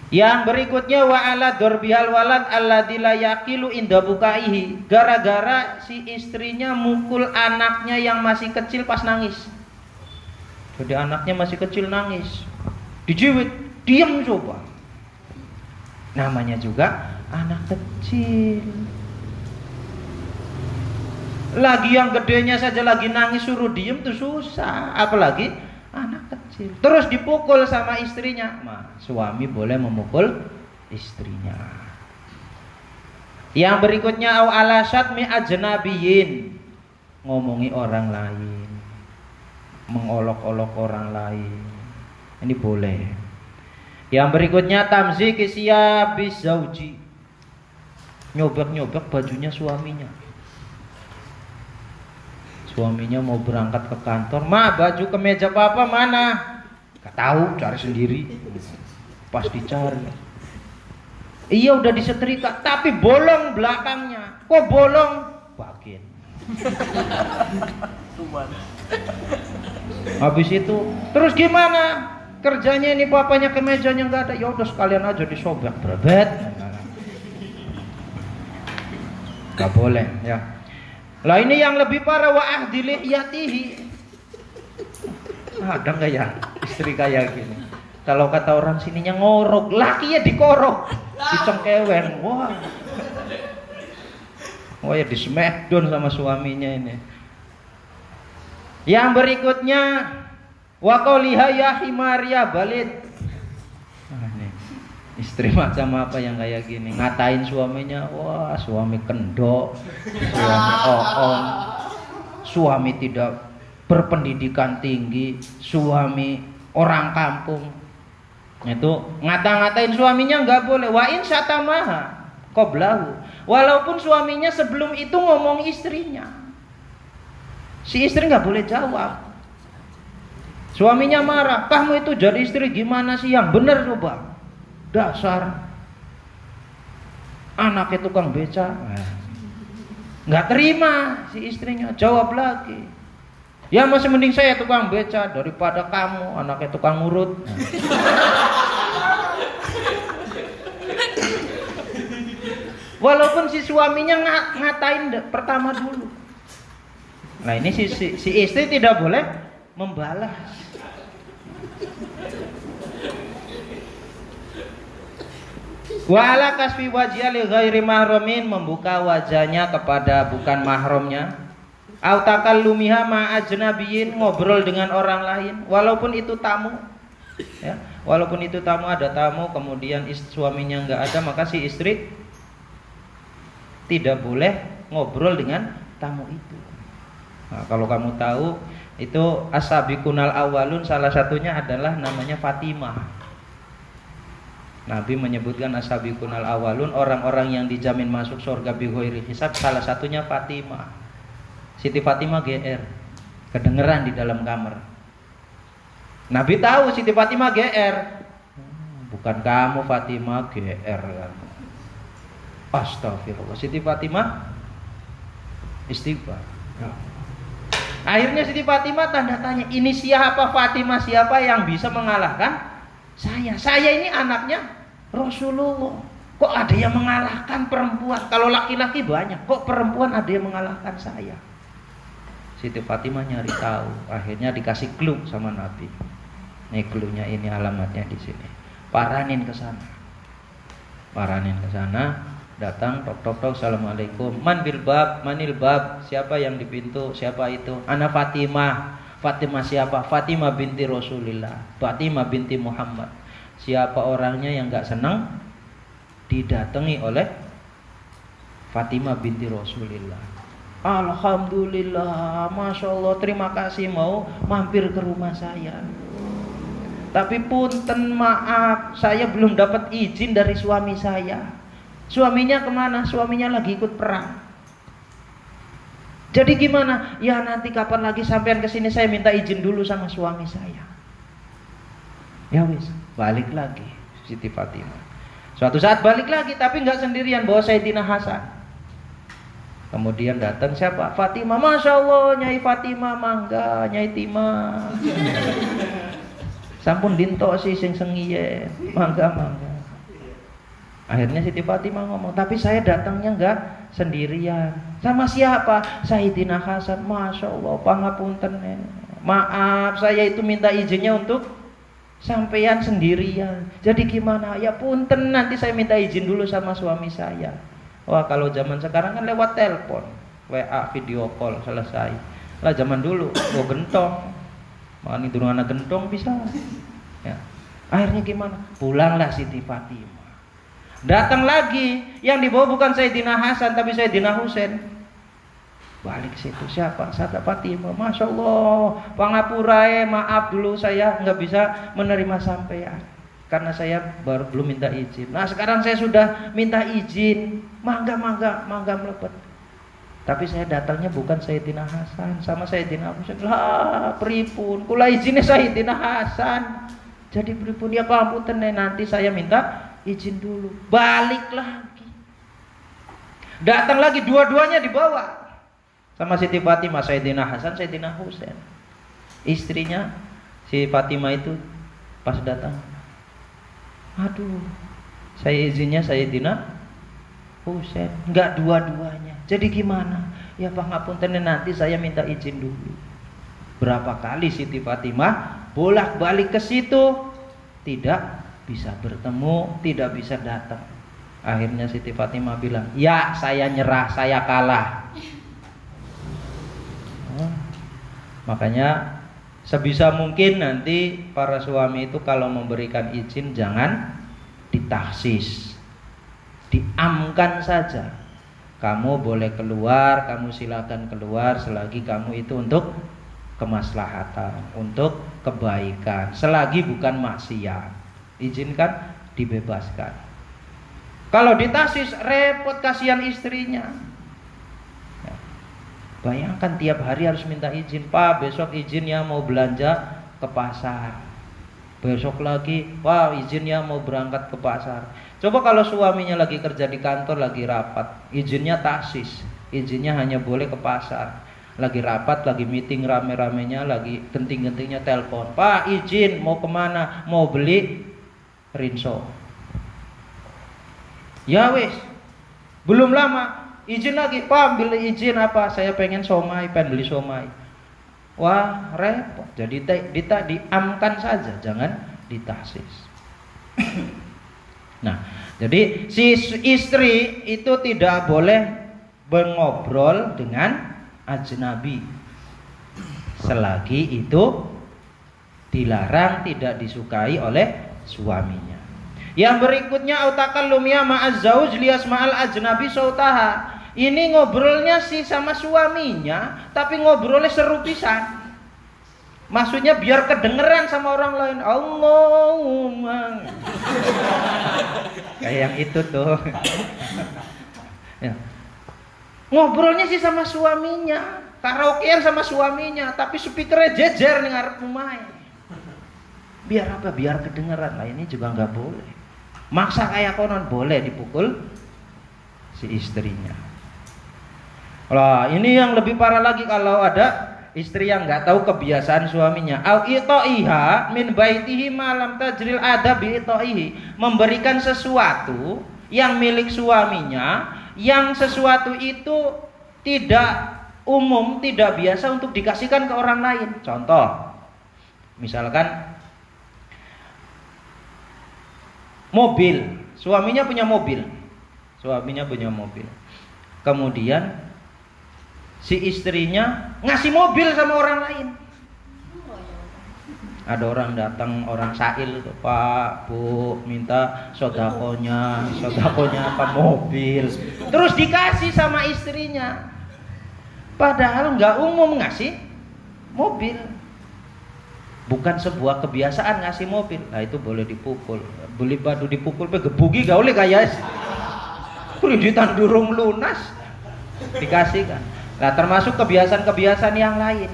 Yang berikutnya, wa ala durbihal walad alladzi la yaqilu inda bukaihi. Gara-gara si istrinya mukul anaknya yang masih kecil pas nangis. Jadi anaknya masih kecil nangis, dijiwit, diam coba. Namanya juga anak kecil. Lagi yang gedenya saja lagi nangis suruh diam tuh susah, apalagi anak kecil. Terus dipukul sama istrinya. Suami boleh memukul istrinya. Yang berikutnya, au ala syatmi ajnabiyin, ngomongi orang lain, mengolok-olok orang lain. Ini boleh. Yang berikutnya, tamziki siyabis zauji, nyobek-nyobek bajunya suaminya. Suaminya mau berangkat ke kantor, "Ma, baju kemeja papa mana?" "Gak tahu, cari sendiri." Pas dicari, "Iya udah disetrika, tapi bolong belakangnya." "Kok bolong?" "Bagian." Habis itu, "Terus gimana kerjanya ini, papanya kemejanya nggak ada?" "Ya udah sekalian aja disobek." Berbet. Gak boleh ya. Lah ini yang lebih parah, wa ahdi lihiyatihi. Ada nggak ya istri kayak gini? Kalau kata orang sininya ngorok, laki ya dikorok, dicengkewen. Wah ya di smackdown sama suaminya ini. Yang berikutnya, wa qauliha ya himaria balid. Istri macam apa yang kayak gini, ngatain suaminya, "Wah, suami kendok, suami oon, suami tidak berpendidikan tinggi, suami orang kampung." Itu ngata-ngatain suaminya nggak boleh. Wa in syatamaha qablahu, walaupun suaminya sebelum itu ngomong istrinya, si istri nggak boleh jawab. Suaminya marah, "Kamu itu jadi istri gimana sih, yang bener coba. Dasar anaknya tukang beca." Nggak terima si istrinya, jawab lagi, "Ya masih mending saya tukang beca daripada kamu anaknya tukang urut." Walaupun si suaminya ngatain pertama dulu. Nah ini si istri tidak boleh membalas. Wa ala kasfi wajhiha li ghairi mahramin, membuka wajahnya kepada bukan mahramnya. Au takallumiha ma ajnabiyyin, ngobrol dengan orang lain walaupun itu tamu. Ya, walaupun itu tamu, ada tamu kemudian suaminya nggak ada, maka si istri tidak boleh ngobrol dengan tamu itu. Nah, kalau kamu tahu itu as-sabiqunal awwalun, salah satunya adalah namanya Fatimah. Nabi menyebutkan as-sabiqunal awwalun, orang-orang yang dijamin masuk surga bi ghairi hisab, salah satunya Fatimah. Siti Fatimah GR, kedengeran di dalam kamar. Nabi tahu Siti Fatimah GR. Bukan kamu Fatimah GR kan. Astagfirullah. Siti Fatimah istighfar. Akhirnya Siti Fatimah tanda tanya, ini siapa Fatimah, siapa yang bisa mengalahkan saya? Saya ini anaknya Rasulullah. Kok ada yang mengalahkan perempuan? Kalau laki-laki banyak, kok perempuan ada yang mengalahkan saya? Siti Fatimah nyari tahu, akhirnya dikasih clue sama Nabi. Nih clue-nya, ini alamatnya di sini. Paranin ke sana. Paranin ke sana, datang tok, assalamualaikum. Man bil bab, manil bab. Siapa yang di pintu? Siapa itu? Ana Fatimah. Fatimah siapa? Fatimah binti Rasulillah. Fatimah binti Muhammad. Siapa orangnya yang enggak senang didatangi oleh Fatimah binti Rasulillah? Alhamdulillah, Masya Allah, terima kasih mau mampir ke rumah saya. Tapi punten, maaf, saya belum dapat izin dari suami saya. Suaminya kemana? Suaminya lagi ikut perang. Jadi gimana? Ya nanti kapan lagi sampean kesini saya minta izin dulu sama suami saya. Ya wis, balik lagi Siti Fatimah. Suatu saat balik lagi, tapi nggak sendirian, bawa Sayyidina Hasan. Kemudian datang siapa? Fatimah. Masya Allah, Nyai Fatimah, mangga, Nyai Tima. Sampun dinto sih sing sengiye, mangga. Akhirnya Siti Fatimah ngomong, tapi saya datangnya enggak sendirian. Sama siapa? Sayyidina Hasan. Masya Allah, pangapunten. Maaf, saya itu minta izinnya untuk sampean sendirian. Jadi gimana? Ya punten, nanti saya minta izin dulu sama suami saya. Wah, kalau zaman sekarang kan lewat telepon, WA, video call, selesai. Lah zaman dulu, go gentong. Makanya durung anak gentong bisa. Ya. Akhirnya gimana? Pulanglah Siti Fatimah. Datang lagi, yang dibawa bukan Sayyidina Hasan tapi Sayyidina Husain. Balik situ, siapa? Sata Fatimah. Masya Allah, pangapurae, maaf dulu saya nggak bisa menerima sampean karena saya baru belum minta izin. Nah sekarang saya sudah minta izin, mangga melepet. Tapi saya datangnya bukan Sayyidina Hasan sama Sayyidina Husain. Lah pripun? Kula izinnya Sayyidina Hasan. Jadi pripun? Ya pangapunten, nanti saya minta izin dulu. Balik lagi. Datang lagi, dua-duanya dibawa sama Siti Fatimah, Sayyidina Hasan, Sayyidina Husain. Istrinya si Fatimah itu pas datang, aduh, saya izinnya Sayyidina Husain, enggak dua-duanya. Jadi gimana? Ya pangapunten, nanti saya minta izin dulu. Berapa kali Siti Fatimah bolak-balik ke situ, tidak bisa bertemu, tidak bisa datang. Akhirnya Siti Fatimah bilang, ya saya nyerah, saya kalah. Makanya sebisa mungkin nanti para suami itu kalau memberikan izin jangan ditaksis, diamkan saja. Kamu boleh keluar, kamu silakan keluar selagi kamu itu untuk kemaslahatan, untuk kebaikan, selagi bukan maksiat. Izinkan, dibebaskan. Kalau ditaksis repot, kasihan istrinya. Ya. Bayangkan tiap hari harus minta izin, Pak besok izin ya mau belanja ke pasar. Besok lagi, wah izin ya mau berangkat ke pasar. Coba kalau suaminya lagi kerja di kantor, lagi rapat, izinnya taksis, izinnya hanya boleh ke pasar. Lagi rapat, lagi meeting rame-ramenya, lagi genting-gentingnya telepon, Pak izin mau kemana? Mau beli rinso. Ya wis, belum lama izin lagi, Pak beli izin apa? Saya pengen somai, pengen beli somai. Wah repot. Jadi diamkan saja, jangan ditaksis. Nah, jadi si istri itu tidak boleh mengobrol dengan ajnabi selagi itu dilarang, tidak disukai oleh suaminya. Yang berikutnya autakallumia ma'az zauj liyasma'al ajnabi sautaha. Ini ngobrolnya sih sama suaminya, tapi ngobrolnya seru pisan. Maksudnya biar kedengeran sama orang lain. Allahumma. Kayak yang itu tuh. Ya. Ngobrolnya sih sama suaminya, karaokean sama suaminya, tapi speakernya jejer nih ngarep omahe. Biar apa? Biar kedengeran. Nah ini juga nggak boleh. Maksa kayak konon boleh dipukul si istrinya. Lah ini yang lebih parah lagi kalau ada istri yang nggak tahu kebiasaan suaminya. Au itoiha min baitihi malam tajril ada bi itoihi, memberikan sesuatu yang milik suaminya, yang sesuatu itu tidak umum, tidak biasa untuk dikasihkan ke orang lain. Contoh, misalkan mobil, suaminya punya mobil. Kemudian si istrinya ngasih mobil sama orang lain. Ada orang datang, orang sail, Pak, Bu, minta sodakonya apa mobil. Terus dikasih sama istrinya. Padahal nggak umum ngasih mobil. Bukan sebuah kebiasaan ngasih mobil. Nah itu boleh dipukul. Beli batu dipukul pe gebugi gak oleh kayak kreditan durung lunas dikasihkan. Nah termasuk kebiasaan-kebiasaan yang lain.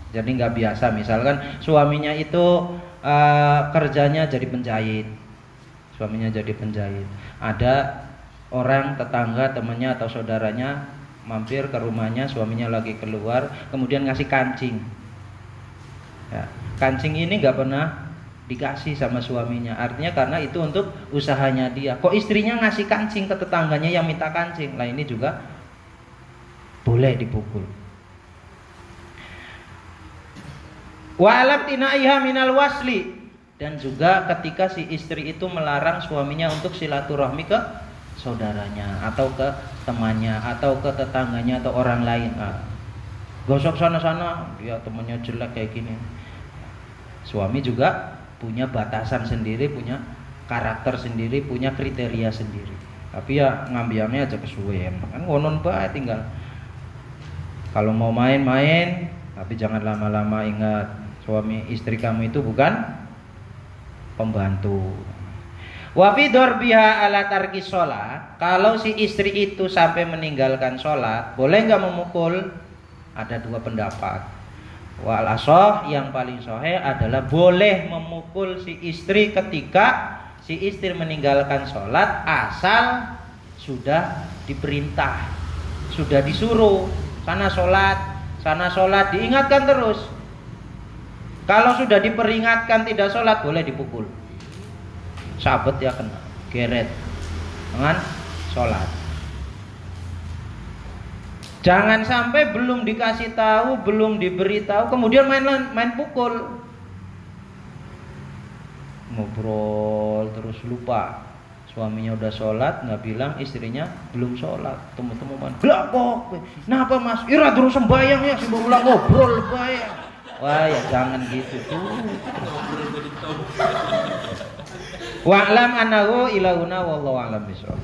Jadi nggak biasa, misalkan suaminya itu kerjanya jadi penjahit. Ada orang tetangga, temannya atau saudaranya mampir ke rumahnya, suaminya lagi keluar, kemudian ngasih kancing. Ya, kancing ini nggak pernah dikasih sama suaminya. Artinya karena itu untuk usahanya dia. Kok istrinya ngasih kancing ke tetangganya yang minta kancing? Nah ini juga boleh dipukul. Wa alam tinaiha minal wasli, dan juga ketika si istri itu melarang suaminya untuk silaturahmi ke saudaranya atau ke temannya atau ke tetangganya atau orang lain. Nah, gosok sana-sana, ya temannya jelek kayak gini. Suami juga punya batasan sendiri, punya karakter sendiri, punya kriteria sendiri. Tapi ya ngambiannya aja kesuwen. Kan ngonon bae tinggal. Kalau mau main-main, tapi jangan lama-lama. Ingat, suami istri kamu itu bukan pembantu. Wa fi darbiha ala tarki shalah. Kalau si istri itu sampai meninggalkan sholat, boleh enggak memukul? Ada dua pendapat. Wal ashah, yang paling sahih adalah boleh memukul si istri ketika si istri meninggalkan sholat, asal sudah diperintah, sudah disuruh sana sholat, diingatkan terus. Kalau sudah diperingatkan tidak sholat, boleh dipukul. Sabet ya kena, geret dengan sholat. Jangan sampai belum dikasih tahu, belum diberitahu, kemudian main pukul. Ngobrol terus lupa. Suaminya udah sholat, nggak bilang, istrinya belum sholat. Teman-teman, blakok. Kenapa mas? Ira terus sembayang ya, sebelum ulang ngobrol bayang. Wah ya jangan gitu tuh. Wa'lam annahu ilahuna wallahu a'lam bishawab.